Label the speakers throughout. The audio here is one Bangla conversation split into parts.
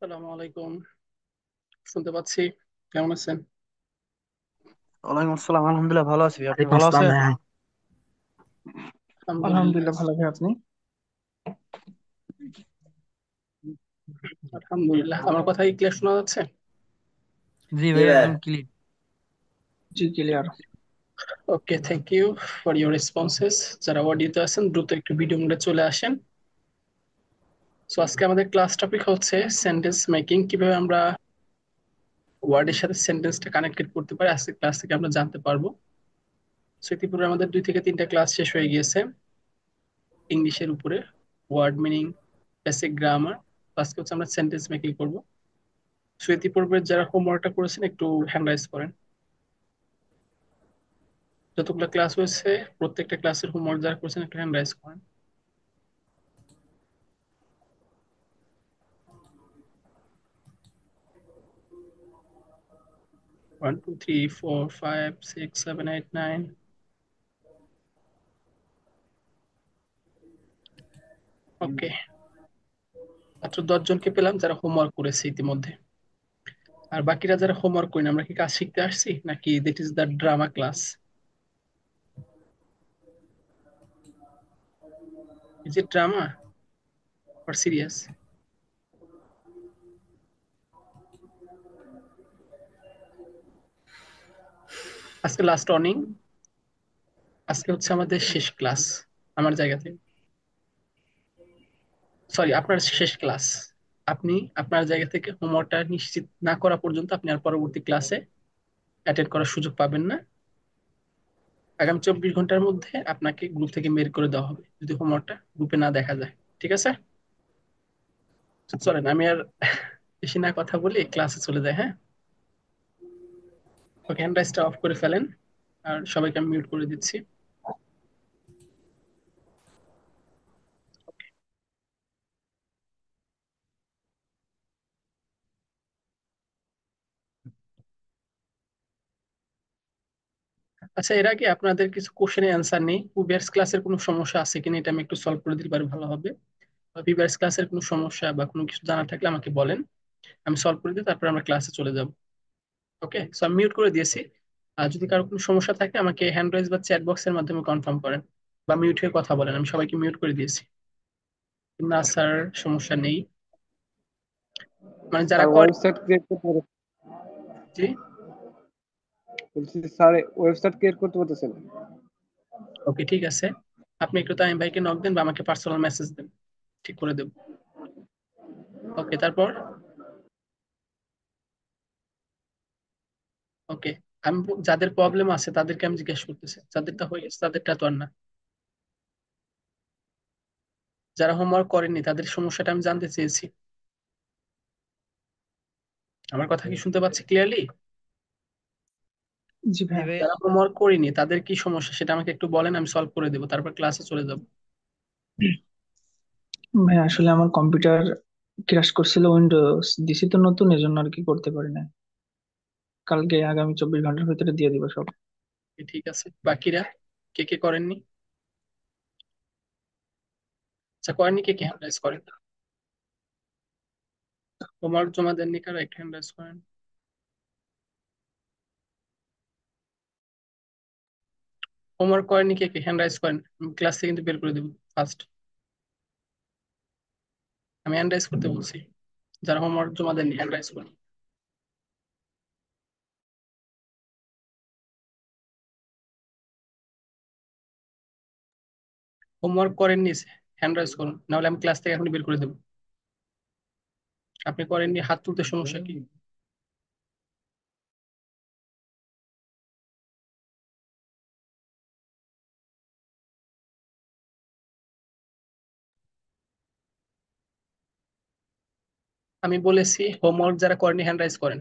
Speaker 1: আসসালামু আলাইকুম। শুনতে পাচ্ছি। কেমন আছেন?
Speaker 2: ওয়ালাইকুম আসসালাম, আলহামদুলিল্লাহ ভালো আছি। আপনি
Speaker 3: ওয়ালাইকুম
Speaker 2: ভালো
Speaker 3: আসসালাম
Speaker 2: আছেন?
Speaker 3: ভাইয়া।
Speaker 1: আলহামদুলিল্লাহ।
Speaker 3: আলহামদুলিল্লাহ ভালো ভাই, আপনি?
Speaker 1: আলহামদুলিল্লাহ, আমার কথা কি ক্লিয়ার শোনা যাচ্ছে?
Speaker 2: জি ভাই, একদম ক্লিয়ার।
Speaker 3: জি clear.
Speaker 1: Okay, thank you for your responses. যারা অডিওতে আছেন দ্রুত একটু ভিডিও মোডে চলে আসেন। সো আজকে আমাদের ক্লাস টপিক হচ্ছে সেন্টেন্স মেকিং, কিভাবে আমরা ওয়ার্ডের সাথে সেন্টেন্সটা কানেক্টেড করতে পারি। আজকে ক্লাস থেকে আমরা জানতে পারবো। সো ইতিপূর্বে আমাদের 2 থেকে 3টা ক্লাস শেষ হয়ে গিয়েছে ইংলিশের উপরে, ওয়ার্ড মিনিং, বেসিক গ্রামার। আজকে হচ্ছে আমরা সেন্টেন্স মেকিং করবো। সো ইতিপূর্বে যারা হোমওয়ার্কটা করেছেন একটু হ্যান্ড রাইজ করেন। যতগুলো ক্লাস হয়েছে প্রত্যেকটা ক্লাসের হোমওয়ার্ক যারা করেছেন একটু হ্যান্ড রাইজ করেন। 1 2 3 4 5 6 7 8 9। ওকে, মাত্র 10 জনকে পেলাম যারা হোমওয়ার্ক করেছে ইতিমধ্যে। আর বাকিরা যারা হোমওয়ার্ক করেন, আমরা কি কাজ শিখতে আসছি নাকি that is the drama class? Is it drama or serious? আজকে লাস্ট অর্নিং, আজকে হচ্ছে আমাদের শেষ ক্লাস আমার জায়গা থেকে। সরি, আপনার শেষ ক্লাস। আপনি আপনার জায়গা থেকে হোমওয়ার্কটা নিশ্চিত না করা পর্যন্ত আপনি আর পরবর্তী ক্লাসে অ্যাটেন্ড করার সুযোগ পাবেন না। আগামী 24 ঘন্টার মধ্যে আপনাকে গ্রুপ থেকে বের করে দেওয়া হবে যদি হোমওয়ার্কটা গ্রুপে না দেখা যায়। ঠিক আছে? চলেন আমি আর বেশি না কথা বলি, ক্লাসে চলে যাই। হ্যাঁ, ওকে, হ্যান্ড রাইজটা অফ করে ফেলেন। আর সবাইকে আমি মিউট করে দিচ্ছি। আচ্ছা, এর আগে আপনাদের কিছু কোশ্চেনের অ্যান্সার নেই। প্রিভিয়াস ক্লাসের কোনো সমস্যা আছে কিনা এটা আমি একটু সলভ করে দিতে পারি, ভালো হবে। প্রিভিয়াস ক্লাসের কোনো সমস্যা বা কোনো কিছু জানা থাকলে আমাকে বলেন, আমি সলভ করে দিই, তারপর আমরা ক্লাসে চলে যাব। ওকে, সো আমি মিউট করে দিয়েছি। আর যদি কারো কোনো সমস্যা থাকে আমাকে হ্যান্ড রাইজ বা চ্যাট বক্সের মাধ্যমে কনফার্ম করেন বা মিউট হয়ে কথা বলেন। আমি সবাইকে মিউট করে দিয়েছি। না স্যার, সমস্যা নেই। মানে যারা
Speaker 4: স্যার
Speaker 1: করে।
Speaker 4: ওয়েবসাইট ক্রিয়েট করতে
Speaker 1: জি।
Speaker 4: বলছি স্যার, ওয়েবসাইট ক্রিয়েট করতে বলতেছেন।
Speaker 1: ওকে, ঠিক আছে। আপনি একটু তামিম ভাইকে নক দেন বা আমাকে পার্সোনাল মেসেজ দেন, ঠিক করে দেব। ওকে, তারপর। ওকে, আমি যাদের প্রবলেম আছে তাদেরকে আমি জিজ্ঞেস করতেছি, যাদেরটা হয়ে গেছে তাদেরটা তো আর না। যারা হোমওয়ার্ক করেননি তাদের সমস্যাটা আমি জানতে চেয়েছি। আমার কথা কি শুনতে পাচ্ছি ক্লিয়ারলি?
Speaker 3: জি
Speaker 2: জি
Speaker 3: ভাইয়া।
Speaker 2: ভাই।
Speaker 1: যারা হোমওয়ার্ক করেনি তাদের কি সমস্যা সেটা আমাকে একটু বলেন, আমি সলভ করে দেবো, তারপর ক্লাসে চলে যাব।
Speaker 3: ভাইয়া আসলে আমার কম্পিউটার ক্র্যাশ করছিল, উইন্ডোজ দিছি তো নতুন, এজন্য আর কি করতে পারি না। কালকে আগামী 24 ঘন্টার ভিতরে দিয়ে দিব সব।
Speaker 1: ঠিক আছে, বাকিরা কে কে করেননি? আচ্ছা, করেননি কে কে, হ্যান্ড রাইজ করেন। হোমওয়ার্ক জমা দেননি কারা, একটু হ্যান্ড রাইজ করেন। হোমওয়ার্ক করেননি কে কে, হ্যান্ড রাইজ করেন। ক্লাস থেকে কিন্তু বের করে দেবো ফার্স্ট। আমি হ্যান্ড রাইজ করতে বলছি। যারা হোমওয়ার্ক জমা দেননি হ্যান্ড রাইজ করেন। হোমওয়ার্ক করেননি, হ্যান্ড রাইজ করুন, নাহলে আমি ক্লাস থেকে এখনই বের করে দেবো। আপনি করেননি, হাত তুলতে সমস্যা কি? আমি বলেছি হোমওয়ার্ক যারা করেনি হ্যান্ড রাইজ করেন,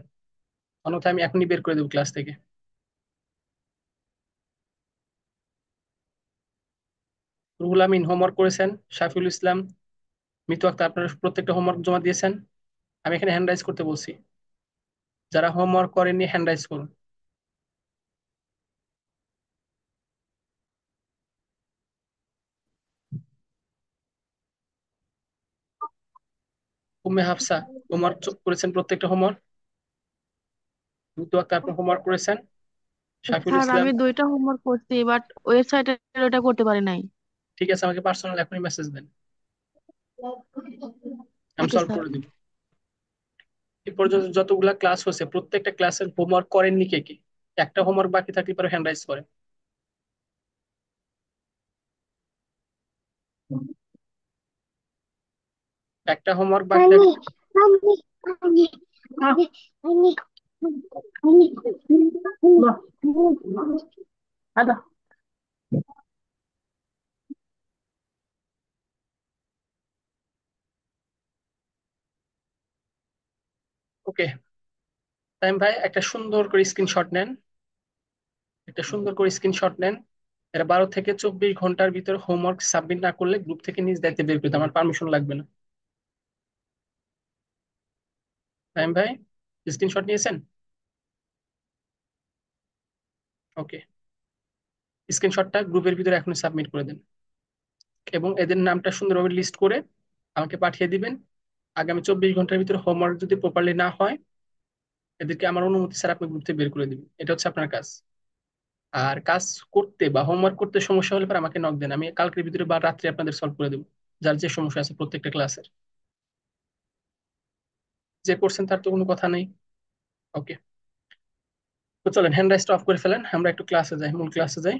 Speaker 1: অন্যথায় আমি এখনই বের করে দেবো ক্লাস থেকে। রুহুল আমিন হোমওয়ার্ক করেছেন, শাফিউল ইসলাম, মিতু আক্তার, আপনারা প্রত্যেকটা হোমওয়ার্ক জমা দিয়েছেন। আমি এখানে হ্যান্ড রাইজ করতে বলছি। যারা হোমওয়ার্ক করেননি হ্যান্ড রাইজ করুন। উম্মে হাফসা, হোমওয়ার্ক করেছেন প্রত্যেকটা হোমওয়ার্ক? মুক্তবাক্য আপনি হোমওয়ার্ক করেছেন? সাইফুল
Speaker 5: স্যার
Speaker 1: ইসলাম?
Speaker 5: আমি 2টা হোমওয়ার্ক করছি, বাট ওয়েবসাইটে ওটা করতে পারি নাই।
Speaker 1: ঠিক আছে, আমাকে পার্সোনাল এখনই মেসেজ দেন, আমি
Speaker 5: ওকে
Speaker 1: সলভ
Speaker 5: স্যার।
Speaker 1: করে দিব। এই পর্যন্ত যতগুলা ক্লাস হয়েছে প্রত্যেকটা ক্লাসের হোমওয়ার্ক করেননি কে কে? একটা হোমওয়ার্ক বাকি থাকলে পরে হ্যান্ড রাইজ করেন। একটা হোমওয়ার্ক বাকি থাকলে। ওকে, তাইম ভাই একটা সুন্দর করে স্ক্রিনশট নেন, একটা সুন্দর করে স্ক্রিনশট নেন। এরা 12 থেকে 24 ঘন্টার ভিতরে হোমওয়ার্ক সাবমিট না করলে গ্রুপ থেকে নিজ দায়িত্বে বের করতে আমার পারমিশন লাগবে না। তাইম ভাই স্ক্রিনশট নিয়েছেন? ওকে, স্ক্রিনশটটা গ্রুপের ভিতরে এখনই সাবমিট করে দেন এবং এদের নামটা সুন্দরভাবে লিস্ট করে আমাকে পাঠিয়ে দিবেন। আগামী 24 ঘন্টার ভিতরে হোমওয়ার্ক যদি প্রপারলি না হয় এদেরকে আমার অনুমতি স্যার আপনি গ্রুপ থেকে বের করে দিবেন, এটা হচ্ছে আপনার কাজ। আর কাজ করতে বা হোমওয়ার্ক করতে সমস্যা হলে পরে আমাকে নক দেন, আমি কালকের ভিতরে বা রাত্রে আপনাদের সলভ করে দেবো, যার যে সমস্যা আছে প্রত্যেকটা ক্লাসের। যে করছেন তার তো কোনো কথা নেই। ওকে, তো চলেন হ্যান্ড রাইজটা অফ করে ফেলেন, আমরা একটু ক্লাসে যাই, মূল ক্লাসে যাই।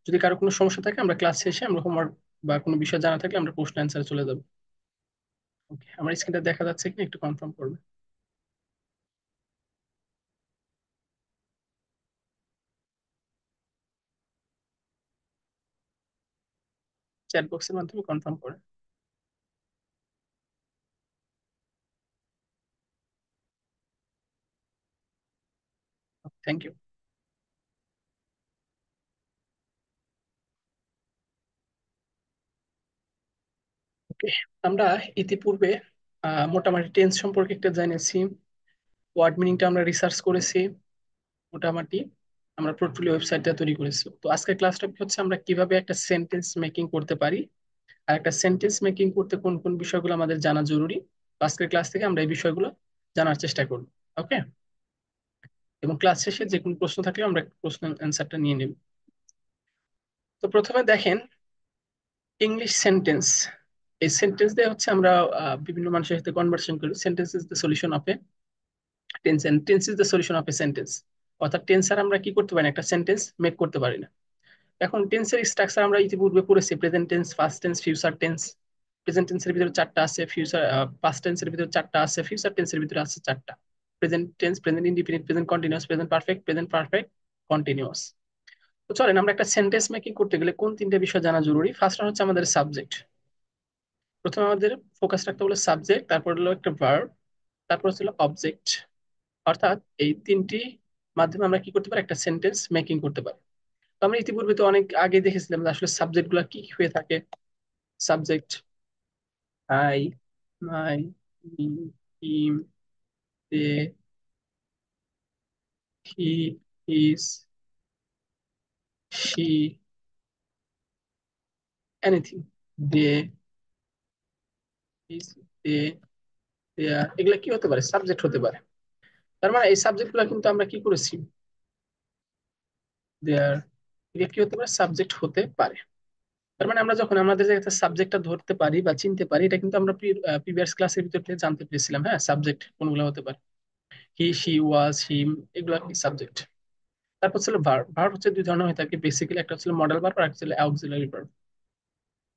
Speaker 1: যদি কারো কোনো সমস্যা থাকে আমরা ক্লাস শেষে আমরা হোমওয়ার্ক বা কোনো বিষয় জানা থাকলে আমরা প্রশ্ন অ্যান্সারে চলে যাবো। ওকে, আমার স্ক্রিনটা দেখা যাচ্ছে কিনা একটু কনফার্ম করবে। চ্যাট বক্সের মাধ্যমে কনফার্ম করে। Thank you. ওকে, আমরা ইতিপূর্বে মোটামুটি টেন্স সম্পর্কে একটা জেনেছি, ওয়ার্ড মিনিংটা আমরা রিসার্চ করেছি মোটামুটি, আমরা পোর্টফোলিও ওয়েবসাইটটা তৈরি করেছি। তো আজকের ক্লাসটা হচ্ছে আমরা কিভাবে একটা সেন্টেন্স মেকিং করতে পারি আর একটা সেন্টেন্স মেকিং করতে কোন কোন বিষয়গুলো আমাদের জানা জরুরি। তো আজকের ক্লাস থেকে আমরা এই বিষয়গুলো জানার চেষ্টা করব। ওকে, এবং ক্লাস শেষে যে কোনো প্রশ্ন থাকলে আমরা প্রশ্ন অ্যান্সারটা নিয়ে নেব। তো প্রথমে দেখেন ইংলিশ সেন্টেন্স। এই সেন্টেন্স দিয়ে হচ্ছে আমরা বিভিন্ন মানুষের সাথে কনভারসেশন করি। Sentence is the solution of a tense, and tense is the solution of a sentence. অর্থাৎ টেন্স আর আমরা কি করতে পারি না, একটা সেন্টেন্স মেক করতে পারি না। এখন টেন্সের স্ট্রাকচার আমরা ইতিপূর্বে পড়েছি, present tense, first tense, future tense. Present টেন্সের ভিতরে 4টা আছে, ফিউচার পাস্ট টেন্সের ভিতরে 4টা আছে, ফিউচার টেন্সের ভিতরে আছে 4টা। Present tense, present indefinite, present continuous, present perfect, continuous. তো চলেন আমরা একটা সেন্টেন্স মেকিং করতে গেলে কোন 3টে বিষয় জানা জরুরি। ফার্স্ট হচ্ছে আমাদের সাবজেক্ট। প্রথমে আমাদের ফোকাস রাখতে হলো সাবজেক্ট, তারপর হলো একটা ভার্ব, তারপর হচ্ছে অবজেক্ট। অর্থাৎ এই 3টি মাধ্যমে আমরা কি করতে পারি, একটা সেন্টেন্স মেকিং করতে পারি। তো আমরা ইতিপূর্বে তো অনেক আগে দেখেছিলাম যে আসলে সাবজেক্ট গুলা কি কি হয়ে থাকে। Subject I, my, me, him, they, he, his, she, anything, they, his, they, there, এগুলা কি হতে পারে, সাবজেক্ট হতে পারে। তার মানে এই সাবজেক্ট গুলা কিন্তু আমরা কি করেছি, দেয়ার, এগুলো কি হতে পারে, সাবজেক্ট হতে পারে। তার মানে আমরা যখন আমাদের যে একটা সাবজেক্টটা ধরতে পারি বা চিনতে পারি, এটা কিন্তু আমরা প্রিভিয়াস ক্লাসের ভিতর থেকে জানতে পেরেছিলাম। হ্যাঁ, সাবজেক্ট কোনগুলো হতে পারে, হি, শি, ওয়াজ, হিম, এগুলো কি সাবজেক্ট। তারপর ছিল ভার্ব। ভার্ব হচ্ছে 2 ধরনের হয়ে থাকে বেসিক্যালি, একটা হচ্ছে মডেল ভার্ব আর একটা হচ্ছে অক্সিলারি ভার্ব।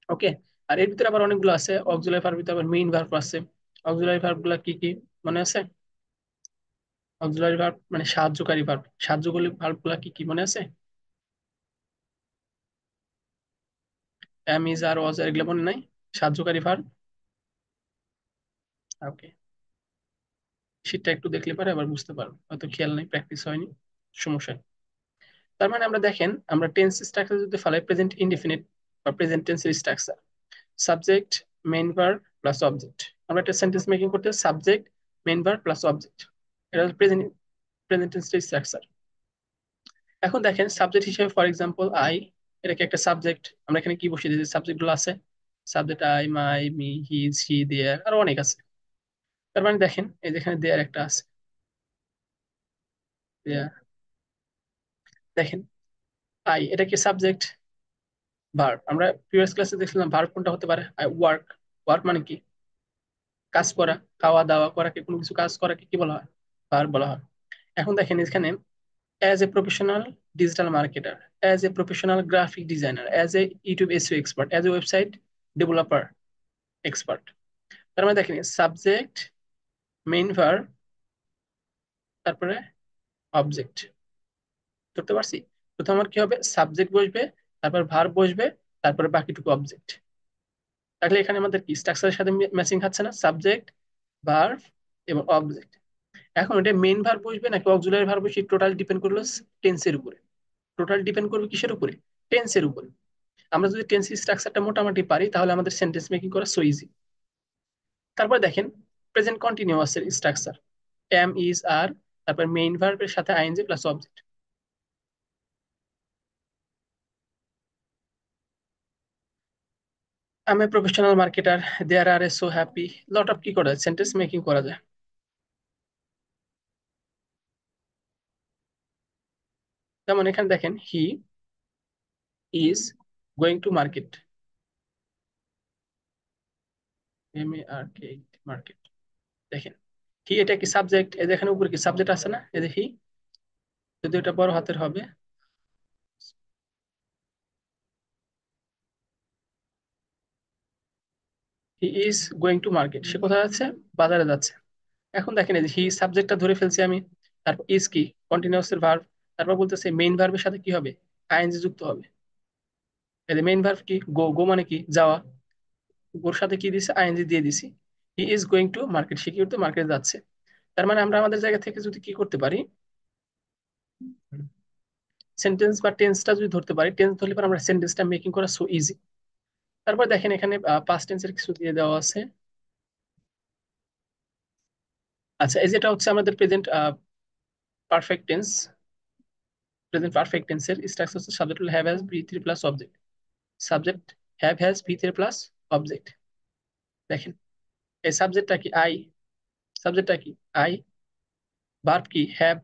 Speaker 1: ওকে, আর এর ভিতরে আবার অনেকগুলো আছে। অক্সিলারি ভার্ব ভিতরে আবার মেইন ভার্ব আছে। অক্সিলারি ভার্ব গুলা কি কি মনে আছে? অক্সিলারি ভার্ব মানে সাহায্যকারী ভার্ব, সাহায্যকারী ভার্ব গুলা কি কি মনে আছে? এম, ইজ, আর, ওয়াজ, এগুলো মনে নাই? সাহায্যকারী ভার্ব। ওকে, শীটটা একটু দেখলে পারে আবার বুঝতে পারো, হয়তো খেয়াল নেই, প্র্যাকটিস হয়নি, সমস্যা নেই। তার মানে আমরা দেখেন আমরা টেন্স স্ট্রাকচার যদি ফেলাই, প্রেজেন্ট ইনডিফিনিট বা প্রেজেন্ট টেন্সের structure subject, main verb plus object. আমরা একটা সেন্টেন্স মেকিং করতে subject, main verb plus object, এটা হচ্ছে প্রেজেন্ট প্রেজেন্ট টেন্সের স্ট্রাকচার। এখন দেখেন সাবজেক্ট হিসেবে ফর এক্সাম্পল আই, এটাকে একটা সাবজেক্ট, আমরা এখানে কি বসিয়ে দিয়েছি, সাবজেক্ট গুলো আছে, subject I, my, me, his, she, there, আরো অনেক আছে। তার মানে দেখেন এই যেখানে দেয়ার একটা আছে, দেয়ার। দেখেন আই, এটা কি সাবজেক্ট ভার্ব? আমরা প্রিভিয়াস ক্লাসে দেখছিলাম ভার্ব কোনটা হতে পারে, ওয়ার্ক। ওয়ার্ক মানে কি? কাজ করা, খাওয়া দাওয়া করাকে, কোনো কিছু কাজ করাকে কি বলা হয়? ভার্ব বলা হয়। এখন দেখেন এখানে as a professional digital marketer, as a professional graphic designer, as a YouTube SEO expert, as a website developer expert. তার মানে দেখেন সাবজেক্ট, মেইন ভার্ব, তারপরে অবজেক্ট। ধরতে পারছি? প্রথম আমার কি হবে, সাবজেক্ট বসবে, তারপর ভার্ব বসবে, তারপরে বাকিটুকু অবজেক্ট। তাহলে এখানে আমাদের কি স্ট্রাকচারের সাথে ম্যাচিং খাচ্ছে না? সাবজেক্ট, ভার্ব এবং অবজেক্ট। এখন এটা মেইন ভার্ব বসবে নাকি অক্সিলারি ভার্ব বসবে, টোটাল ডিপেন্ড করলো টেন্সের উপরে। টোটাল ডিপেন্ড করবে কিসের উপরে? টেন্সের উপরে। আমরা যদি টেন্স স্ট্রাকচারটা মোটামুটি পারি তাহলে আমাদের সেন্টেন্স মেকিং করা সো ইজি। তারপর দেখেন প্রেজেন্ট কন্টিনিউয়াস এর স্ট্রাকচার, এম ইজ আর, তারপর মেইন ভার্বের সাথে আইএনজি প্লাস অবজেক্ট। আমি professional marketer, there are a so happy, lot of কি করা যায়, সেন্টেন্স মেকিং করা যায়। যেমন এখানে দেখেন he is going to market, M A R K, market. দেখেন হি, এটা কি সাবজেক্ট? এই যে এখানে উপরে কি সাবজেক্ট আছে না, এই যে হি, যদি এটা বড় হাতের হবে, he is going to market, সে কোথায় যাচ্ছে? বাজারে যাচ্ছে। এখন দেখেন এই যে হি সাবজেক্টটা ধরে ফেলছি আমি, তারপর ইজ কি কন্টিনিউয়াস এর ভার্ব, তারপর বলতেছে মেইন ভার্বের সাথে কি হবে, আইএনজি যুক্ত হবে। এই যে মেইন ভার্ব কি, গো, গো মানে কি যাওয়া, গোর সাথে কি দিছে, আইএনজি দিয়ে দিছি। He is going to market, সে কি করতে মার্কেটে যাচ্ছে। তার মানে আমরা আমাদের জায়গা থেকে যদি কি করতে পারি, সেন্টেন্স বা টেন্সটা যদি ধরতে পারি, টেন্স ধরলে পর আমরা সেন্টেন্সটা মেকিং করা সো ইজি। তারপর দেখেন এখানে পাস্ট টেন্সের কিছু দিয়ে দেওয়া আছে। আচ্ছা, এই যেটা হচ্ছে আমাদের present perfect tense. Present perfect টেন্সের স্ট্রাকচার হচ্ছে সাবজেক্ট হলো have has V three plus object. Subject have has V three plus object. দেখেন এই সাবজেক্টটা কি আই, সাবজেক্টটা কি আই, ভার্ব কি হ্যাভ,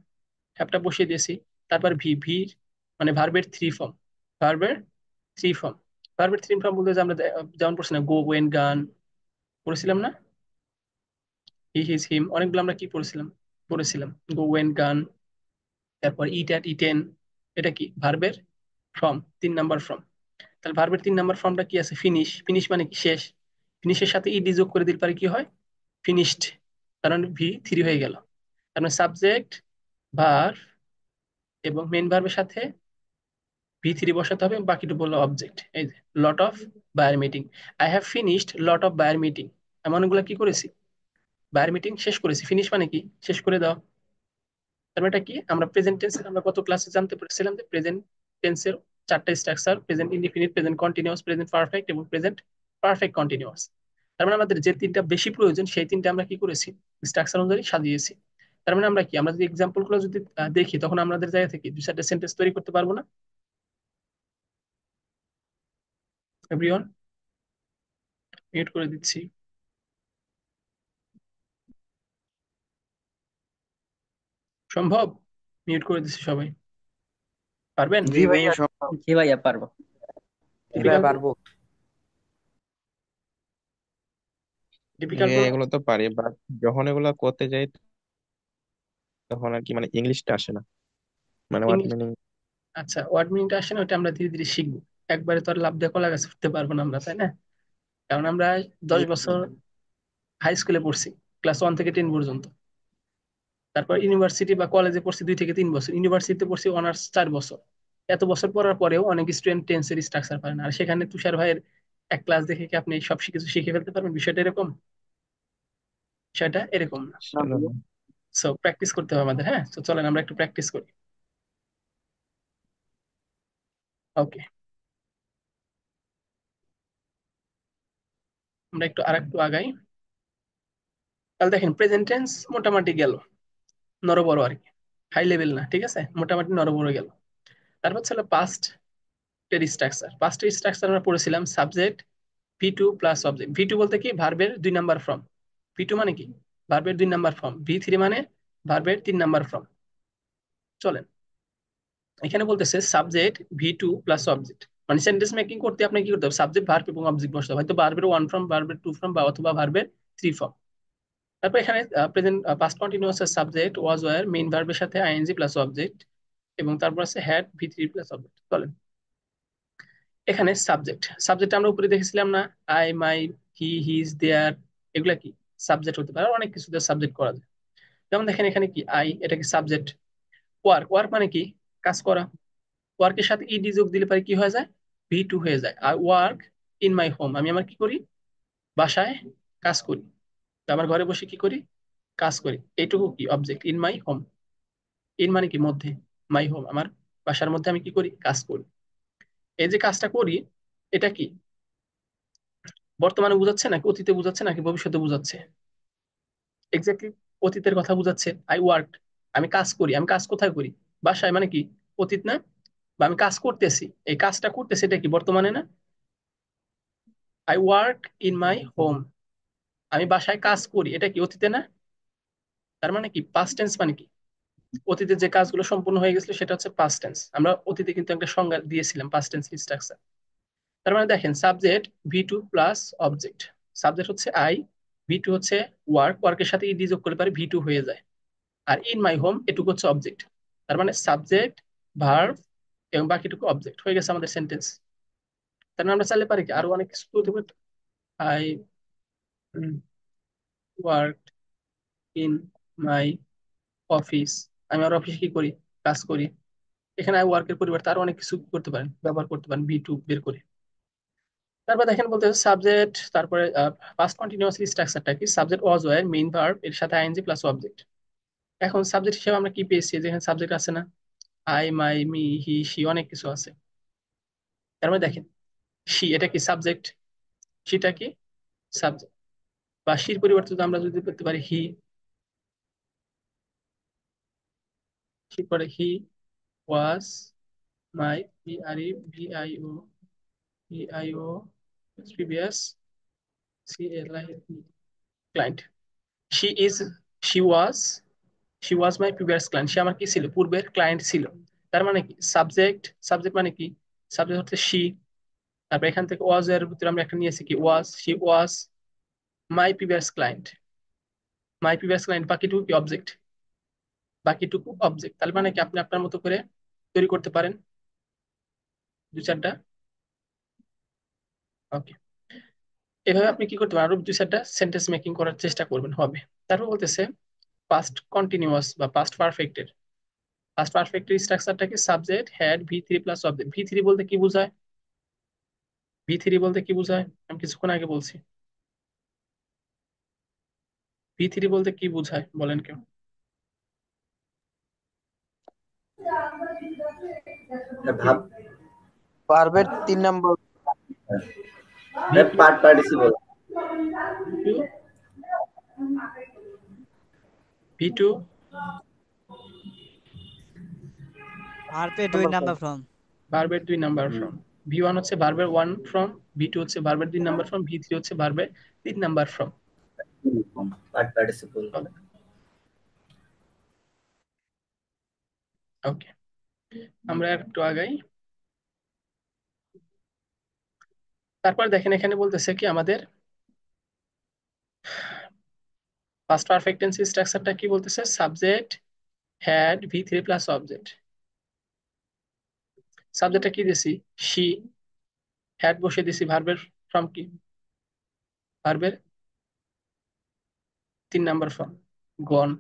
Speaker 1: হ্যাভটা বসিয়ে দিয়েছি, তারপর ভি, ভি মানে ভার্বের থ্রি ফর্ম, ভার্বের থ্রি ফর্ম। ভার্বের থ্রি ফর্ম বলতে যে আমরা যেমন পড়ছি না, গো, ওয়েন, গান, পড়েছিলাম না, হি, হিজ, হিম, অনেকগুলো আমরা কি পড়েছিলাম, পড়েছিলাম গো, ওয়েন, গান, তারপর ইট, অ্যাট, ইটেন। এটা কি ভার্বের ফর্ম, 3 নাম্বার ফর্ম। তাহলে ভার্বের 3 নাম্বার ফর্মটা কি আছে, ফিনিশ। ফিনিশ মানে কি শেষ, ফিনিশের সাথে ইডি যোগ করে দিলে পারে কি হয়, ফিনিশড। কারণ ভি থ্রি হয়ে গেল। তার মানে সাবজেক্ট, ভার্ব এবং মেন ভার্বের সাথে ভি থ্রি বসাতে হবে, বাকিটা বললো অবজেক্ট। এই যে lot of buyer meeting, I have finished lot of buyer meeting. এমন অনেকগুলো কি করেছি, বায়ার মিটিং শেষ করেছি। ফিনিশ মানে কি, শেষ করে দাও। তার মানে এটা কি, আমরা প্রেজেন্ট টেন্সের আমরা কত ক্লাসে জানতে পেরেছিলাম যে প্রেজেন্ট টেন্সের 4টা structure, present indefinite, present continuous, present perfect এবং প্রেজেন্ট পারফেক্ট কন্টিনিউয়াস। তার মানে আমাদের যে 3টা বেশি প্রয়োজন সেই 3টা আমরা কি করেছি, স্ট্রাকচার অনুযায়ী সাজিয়েছি। তার মানে আমরা কি, আমরা যদি এক্সাম্পল গুলো যদি দেখি তখন আমাদের জায়গা থেকে 2-4টা সেন্টেন্স তৈরি করতে পারবো না? এভরিওয়ান, মিউট করে দিচ্ছি। সম্ভব? মিউট করে দিচ্ছি সবাই। পারবেন?
Speaker 2: জি ভাইয়া সম্ভব।
Speaker 6: জি ভাইয়া পারবো।
Speaker 2: জি ভাইয়া
Speaker 1: ডিফিকাল্ট,
Speaker 2: পারবো।
Speaker 1: ডিফিকাল্ট কোনো?
Speaker 7: এগুলো তো পারি, বাট যখন এগুলো করতে যাই তখন আর কি মানে ইংলিশটা আসে না, মানে ওয়ার্ড
Speaker 1: ইংলিশ?
Speaker 7: মিনিং।
Speaker 1: আচ্ছা, ওয়ার্ড মিনিংটা আসে না, ওটা আমরা ধীরে ধীরে শিখবো। একবারে তো আর লাভ দিয়ে কলা গাছে উঠতে পারবো না আমরা, তাই না? কারণ আমরা 10 বছর হাই স্কুলে পড়ছি, ক্লাস 1 থেকে 10 পর্যন্ত। তারপর ইউনিভার্সিটি বা কলেজে পড়ছি 2 থেকে 3 বছর, ইউনিভার্সিটিতে পড়ছি অনার্স 4 বছর। এত বছর পড়ার পরেও অনেক স্টুডেন্ট টেন্সের স্ট্রাকচার পারে না। আর সেখানে তুষার ভাইয়ের এক ক্লাস দেখে কি আপনি সব কিছু শিখে ফেলতে পারবেন? বিষয়টা এরকম, বিষয়টা এরকম না।
Speaker 2: না ভাইয়া।
Speaker 1: সো প্র্যাকটিস করতে হবে আমাদের। হ্যাঁ, তো চলেন আমরা একটু প্র্যাকটিস করি। ওকে, আমরা একটু আরেকটু আগাই। তাহলে দেখেন প্রেজেন্ট টেন্স মোটামুটি গেল, নরবর আর কি, হাই লেভেল না, ঠিক আছে, মোটামুটি নরবর গেল। তারপর ছিল পাস্ট এর স্ট্রাকচার। পাস্টের স্ট্রাকচার আমরা পড়েছিলাম subject V two plus object. V two বলতে কি, ভার্বের 2 নাম্বার ফর্ম। ভি টু মানে কি, ভার্বের 2 নাম্বার ফর্ম। V3 মানে ভার্বের 3 নাম্বার ফর্ম। চলেন, এখানে বলতেছে সাবজেক্ট V2 প্লাস অবজেক্ট, মানে সেন্টেন্স মেকিং করতে আপনি কি করতে হবে, সাবজেক্ট ভার্ব এবং অবজেক্ট বসাতে হবে, হয়তো ভার্বের 1 ফর্ম, ভার্বের 2 ফর্ম, বা অথবা ভার্বের 3 ফর্ম। তারপর এখানে প্রেজেন্ট পাস্ট কন্টিনিউয়াস এর সাবজেক্ট ওয়াজ ওয়্যার মেইন ভার্বের সাথে আইএনজি প্লাস অবজেক্ট, এবং তারপর আছে হ্যাড V3 প্লাস অবজেক্ট। চলেন, এখানে সাবজেক্ট, সাবজেক্ট আমরা উপরে দেখেছিলাম না, আই, মাই, হি, হিজ, দেয়ার, এগুলা কি সাবজেক্ট হতে পারে, আর অনেক কিছুতে সাবজেক্ট করা যায়। যেমন দেখেন এখানে কি আই, এটা কি সাবজেক্ট। ওয়ার্ক, ওয়ার্ক মানে কি কাজ করা, ওয়ার্কের সাথে ইডি যোগ দিলে পারে কি হয়ে যায়, V2 হয়ে যায়। আর ওয়ার্ক ইন মাই হোম, আমি আমার কি করি, বাসায় কাজ করি, তো আমার ঘরে বসে কি করি, কাজ করি, এইটুকু কি object, in my home. In মানে কি মধ্যে, মাই হোম আমার বাসার মধ্যে আমি কি করি, কাজ করি। এই যে কাজটা করি, এটা কি বর্তমানে বুঝাচ্ছে নাকি অতীতে বুঝাচ্ছে নাকি ভবিষ্যতে বুঝাচ্ছে? এক্স্যাক্টলি অতীতের কথা বুঝাচ্ছে। আই ওয়ার্ক, আমি কাজ করি, আমি কাজ কোথায় করি, বাসায়, মানে কি অতীত না? বা আমি কাজ করতেছি, এই কাজটা করতেছি, এটা কি বর্তমানে না? I work in my home, আমি বাসায় কাজ করি, এটা কি অতীতে না? তার মানে কি পাস্ট টেন্স, মানে কি অতীতে যে কাজগুলো সম্পূর্ণ হয়ে গেছিল সেটা হচ্ছে পাস্ট টেন্স। আমরা অতীতে কিন্তু একটা সংজ্ঞা দিয়েছিলাম পাস্ট টেন্স স্ট্রাকচার। তার মানে দেখেন subject V2 plus object, subject হচ্ছে আই, V2 হচ্ছে ওয়ার্ক, ওয়ার্কের সাথে ইডি যোগ করলে পারে V2 হয়ে যায়। আর ইন মাই হোম এটুকু হচ্ছে অবজেক্ট। তার মানে সাবজেক্ট, ভার্ব এবং বাকিটুকু অবজেক্ট হয়ে গেছে আমাদের সেন্টেন্স। তার মানে আমরা চাইলে পারি কি আরো অনেক কিছু করতে পারি। I work in my office, আমি আমার অফিসে কি করি, কাজ করি। এখানে আই ওয়ার্কের পরিবর্তে আরো অনেক কিছু করতে পারেন, ব্যবহার করতে পারেন V2 বের করে। তারপর দেখেন বলতে সাবজেক্ট, তারপরে পাস্ট কন্টিনিউয়াসলি স্ট্রাকচারটা কি, subject was were main verb এর সাথে আইএনজি প্লাস অবজেক্ট। এখন সাবজেক্ট হিসেবে আমরা কি পেয়েছি, যেখানে সাবজেক্ট আছে না, I, my, me, he, she, অনেক কিছু আছে। তার মানে দেখেন সি, এটা কি সাবজেক্ট, সিটা কি সাবজেক্ট। বা সির পরিবর্তে যদি আমরা যদি করতে পারি হি, সি পরে he was my, VRE, VIO, previous, client. She is, she was, she was my previous client, সে আমার কি ছিল, পূর্বের ক্লায়েন্ট ছিল। তার মানে কি সাবজেক্ট, সাবজেক্ট মানে কি, সাবজেক্ট হচ্ছে শি। তারপর এখান থেকে ওয়াজ এর ভিতরে আমরা একটা নিয়েছি কি was, she was my previous client, my previous client, বাকিটুকু কি অবজেক্ট, বাকিটুকু অবজেক্ট। তার মানে কি আপনি আপনার মতো করে তৈরি করতে পারেন 2-4টা। ওকে, এভাবে আপনি কি করতে পারেন, আরো 2-4টা সেন্টেন্স মেকিং করার চেষ্টা করবেন, হবে। তারপর বলতেছে পাস্ট কন্টিনিউয়াস বা পাস্ট পারফেক্টের, পাস্ট পারফেক্টের স্ট্রাকচারটা কি, subject had V3 plus object. V3 বলতে কি বোঝায়, V3 বলতে কি বোঝায়, আমি কিছুক্ষণ আগে বলছি। V3 বলতে কি বোঝায় বলেন কেউ?
Speaker 6: ভাব
Speaker 2: ভার্বের 3 নম্বর।
Speaker 1: V2,
Speaker 6: part participle
Speaker 1: V2, V2,
Speaker 8: ভার্বের 2 নাম্বার ফর্ম।
Speaker 1: ভার্বের 2 নাম্বার ফর্ম। V1 হচ্ছে ভার্বের 1 ফর্ম, V2 হচ্ছে ভার্বের 2 নাম্বার ফর্ম, V3 হচ্ছে ভার্বের 3 নাম্বার ফর্ম।
Speaker 6: পার্ট পার্টিসিপল
Speaker 1: ওকে, আমরা একটু আগাই। তারপর দেখেন এখানে বলতেছে কি আমাদের পাস্ট পারফেক্ট টেন্স স্ট্রাকচারটা কি বলতেছে, subject had V3 plus object. সাবজেক্টটা কি দিছি, শি, হ্যাড বসে দিছি, ভার্বের ফর্ম কি, ভার্বের 3 নাম্বার ফর্ম, গন,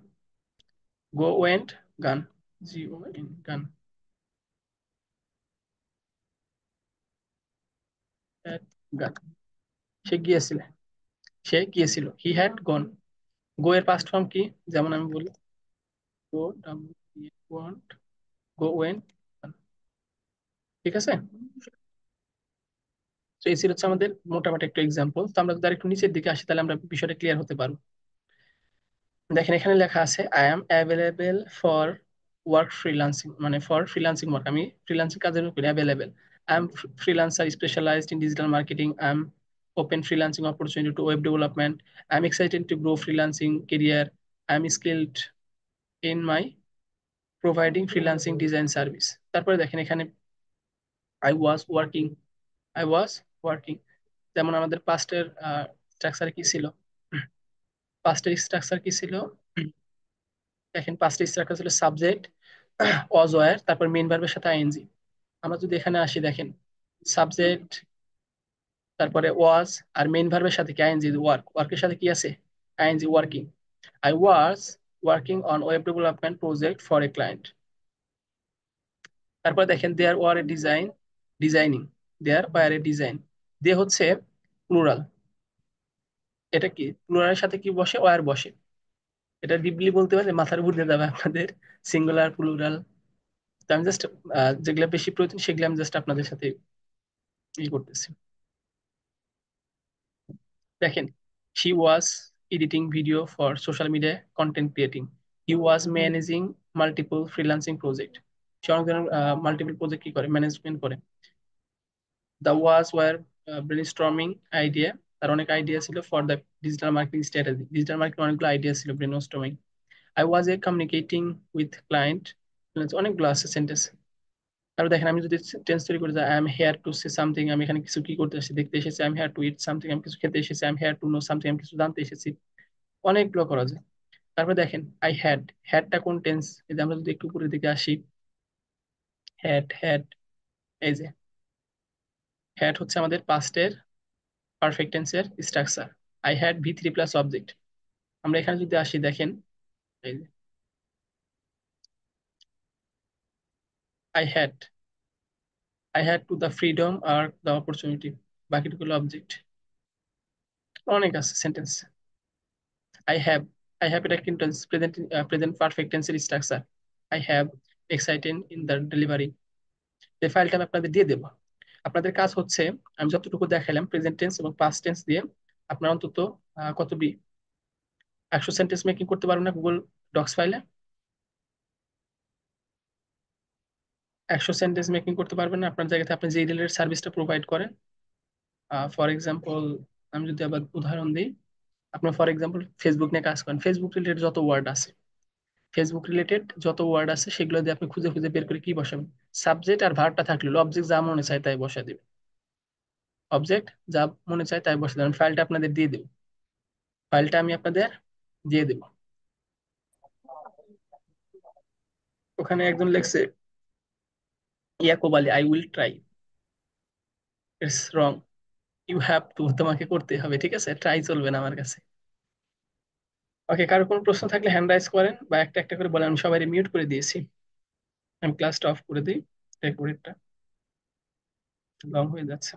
Speaker 1: গো ওয়েন্ট গান, GON গান, গান, সে গিয়েছিল, সে গিয়েছিল, হি হ্যাড গন। গো এর পাস্ট ফর্ম কি, যেমন আমি বলি গো, ওয়ান্ট, গো ওয়েন্ট, ঠিক আছে। তো এই ছিল হচ্ছে আমাদের মোটামুটি একটু এক্সাম্পল। তো আমরা যদি একটু নিচের দিকে আসি তাহলে আমরা বিষয়টা ক্লিয়ার হতে পারবো। দেখেন এখানে লেখা আছে I am available for work freelancing, মানে ফর ফ্রিল্যান্সিং ওয়ার্ক, আমি ফ্রিল্যান্সিং কাজের জন্য available. I am freelancer specialised in digital marketing, I am open freelancing opportunity to web development. I'm excited to grow freelancing career. I'm skilled in my providing freelancing design service. তারপরে দেখেন এখানে I was working, I was working, যেমন আমাদের পাস্টের স্ট্রাকচার কি ছিল, পাস্টের স্ট্রাকচার কি ছিল, দেখেন পাস্টের স্ট্রাকচার ছিল সাবজেক্ট ওয়াজ ওয়্যার, তারপর মেইন ভার্বের সাথে আইএনজি। আমরা যদি এখানে আসি দেখেন সাবজেক্ট, তারপরে ওয়াজ, আর মেইন ভার্বের সাথে কি আইএনজি, ওয়ার্ক, ওয়ার্কের সাথে কি আছে ING, working. I was working on web development project for a client. তারপর দেখেন there were a design, designing, there were a design, they হচ্ছে প্লুরাল, এটা কি প্লুরালের সাথে কি বসে, ওয়ার বসে। এটা ডিপলি বলতে পারলে মাথার উপর দিয়ে যাবে আপনাদের, সিঙ্গুলার প্লুরাল। তো আমি জাস্ট যেগুলো বেশি প্রয়োজন সেগুলো আমি জাস্ট আপনাদের সাথে ই করতেছি। দেখেন she was editing video for social media content creating, he was managing multiple freelancing project, সে অনেক ধরনের মাল্টিপল প্রজেক্ট কি করে, ম্যানেজমেন্ট করে। the was were brainstorming idea, তার অনেক আইডিয়া ছিল for the digital marketing strategy, digital marketing অনেকগুলো আইডিয়া ছিল brainstorming। I was a communicating with client, অনেকগুলো আছে সেন্টেন্স। তারপর দেখেন আমি যদি টেন্স তৈরি করে যাই, I am here to say something, আমি এখানে কিছু কি করতে এসেছি, দেখতে এসেছি। I am here two it something, আমি কিছু খেতে এসেছি। I am here to know something, আমি কিছু জানতে এসেছি। অনেকগুলো করা যায়। তারপর দেখেন আই হ্যাড, হ্যাডটা কোন টেন্স, এই যে আমরা যদি একটু উপরের দিকে আসি, হ্যাড, হ্যাড, এই যে হ্যাড হচ্ছে আমাদের পাস্টের পারফেক্ট টেন্সের structure. I had V3 plus object. আমরা এখানে যদি আসি দেখেন, এই যে I had, I had to the freedom are the opportunity, বাকিটুকু অবজেক্ট। অনেক আছে sentence. I have, I have এটা কিন্তু প্রেজেন্ট, প্রেজেন্ট পারফেক্ট টেন্সের structure. I have excited in the delivery। এই ফাইলটা আমি আপনাদের দিয়ে দেবো। আপনাদের কাজ হচ্ছে আমি যতটুকু দেখালাম প্রেজেন্ট টেন্স এবং পাস্ট টেন্স দিয়ে আপনারা অন্তত কত 100 সেন্টেন্স মেকিং করতে পারবেন না গুগল ডক্স ফাইলে, 100 সেন্টেন্স মেকিং করতে পারবেন না আপনার জায়গাতে আপনি যে রিলেটেড সার্ভিসটা প্রোভাইড করেন। ফর এক্সাম্পল আমি যদি আবার উদাহরণ দিই, আপনার ফর এক্সাম্পল ফেসবুক নিয়ে কাজ করেন, ফেসবুক রিলেটেড যত ওয়ার্ড আছে, ফেসবুক রিলেটেড যত ওয়ার্ড আছে সেগুলো দিয়ে আপনি খুঁজে খুঁজে বের করে কি বসাবেন, সাবজেক্ট আর ভার্বটা থাকলে অবজেক্ট যা মনে চায় তাই বসা দিবেন, অবজেক্ট যা মনে চায় তাই বসে দেবেন। ফাইলটা আপনাদের দিয়ে দেব, ফাইলটা আমি আপনাদের দিয়ে দেব। ওখানে একজন লেখছে Yakub Ali, I will try, it's wrong, you have to, তোমাকে করতে হবে, ঠিক আছে, ট্রাই চলবে না আমার কাছে। ওকে, কারো কোনো প্রশ্ন থাকলে হ্যান্ড রাইজ করেন বা একটা একটা করে বলেন। আমি সবাই মিউট করে দিয়েছি, আমি ক্লাসটা অফ করে দিই, রেকর্ডেডটা লং হয়ে যাচ্ছে।